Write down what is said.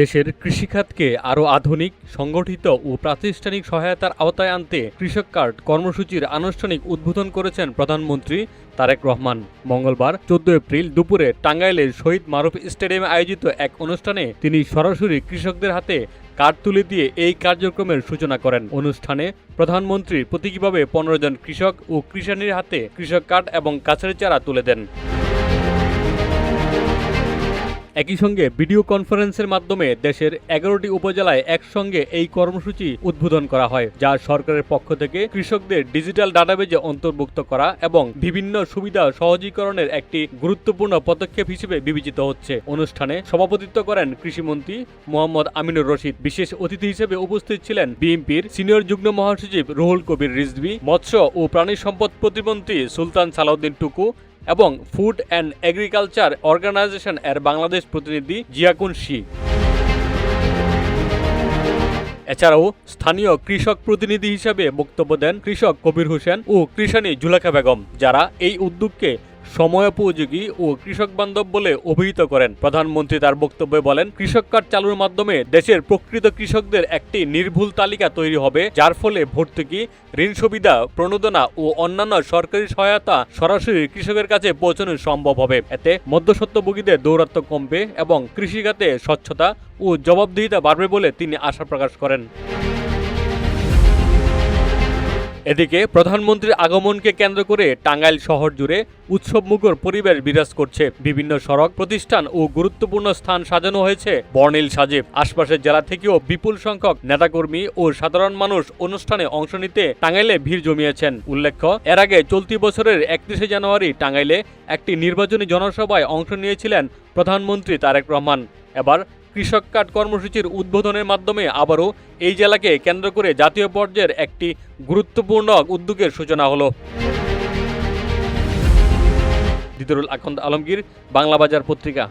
দেশের কৃষিখাতকে আরও আধুনিক, সংগঠিত ও প্রাতিষ্ঠানিক সহায়তার আওতায় আনতে কৃষক কার্ড কর্মসূচির আনুষ্ঠানিক উদ্বোধন করেছেন প্রধানমন্ত্রী তারেক রহমান। মঙ্গলবার 14 এপ্রিল দুপুরে টাঙ্গাইলের শহীদ মারুফ স্টেডিয়ামে আয়োজিত এক অনুষ্ঠানে তিনি সরাসরি কৃষকদের হাতে কার্ড তুলে দিয়ে এই কার্যক্রমের সূচনা করেন। অনুষ্ঠানে প্রধানমন্ত্রী প্রতীকীভাবে 15 জন কৃষক ও কৃষানীর হাতে কৃষক কার্ড এবং গাছের চারা তুলে দেন। একই সঙ্গে ভিডিও কনফারেন্সের মাধ্যমে দেশের 11টি উপজেলায় একসঙ্গে এই কর্মসূচি উদ্বোধন করা হয়, যা সরকারের পক্ষ থেকে কৃষকদের ডিজিটাল ডাটাবেজে অন্তর্ভুক্ত করা এবং বিভিন্ন সুবিধা সহজীকরণের একটি গুরুত্বপূর্ণ পদক্ষেপ হিসেবে বিবেচিত হচ্ছে। অনুষ্ঠানে সভাপতিত্ব করেন কৃষিমন্ত্রী মোহাম্মদ আমিনুর রশিদ। বিশেষ অতিথি হিসেবে উপস্থিত ছিলেন বিএনপির সিনিয়র যুগ্ম মহাসচিব রুহুল কবির রিজভী, মৎস্য ও প্রাণী সম্পদ প্রতিমন্ত্রী সুলতান সালাউদ্দিন টুকু এবং ফুড অ্যান্ড এগ্রিকালচার অর্গানাইজেশন এর বাংলাদেশ প্রতিনিধি জিয়াকুন শি। এছাড়াও স্থানীয় কৃষক প্রতিনিধি হিসেবে বক্তব্য দেন কৃষক কবির হোসেন ও কৃষানী জুলেখা বেগম, যারা এই উদ্যোগকে সময়োপযোগী ও কৃষক বান্ধব বলে অভিহিত করেন। প্রধানমন্ত্রী তার বক্তব্যে বলেন, কৃষক কার্ড চালুর মাধ্যমে দেশের প্রকৃত কৃষকদের একটি নির্ভুল তালিকা তৈরি হবে, যার ফলে ভর্তুকি, ঋণ সুবিধা, প্রণোদনা ও অন্যান্য সরকারি সহায়তা সরাসরি কৃষকের কাছে পৌঁছানো সম্ভব হবে। এতে মধ্যস্বত্বভোগীদের দৌরাত্ম্য কমবে এবং কৃষিখাতে স্বচ্ছতা ও জবাবদিহিতা বাড়বে বলে তিনি আশা প্রকাশ করেন। এদিকে প্রধানমন্ত্রীর আগমনকে কেন্দ্র করে টাঙ্গাইল শহর জুড়ে উৎসবমুখর পরিবেশ বিরাজ করছে। বিভিন্ন সড়ক, প্রতিষ্ঠান ও গুরুত্বপূর্ণ স্থান সাজানো হয়েছে বর্ণিল সাজে। আশপাশের জেলা থেকেও বিপুল সংখ্যক নেতাকর্মী ও সাধারণ মানুষ অনুষ্ঠানে অংশ নিতে টাঙ্গাইলে ভিড় জমিয়েছেন। উল্লেখ্য, এর আগে চলতি বছরের 31শে জানুয়ারি টাঙ্গাইলে একটি নির্বাচনী জনসভায় অংশ নিয়েছিলেন প্রধানমন্ত্রী তারেক রহমান। এবার কৃষক কার্ড কর্মসূচির উদ্বোধনের মাধ্যমে আবারও এই জেলাকে কেন্দ্র করে জাতীয় পর্যায়ের একটি গুরুত্বপূর্ণ উদ্যোগের সূচনা হলো। দিদারুল আকন্দ আলমগীর, বাংলা বাজার পত্রিকা।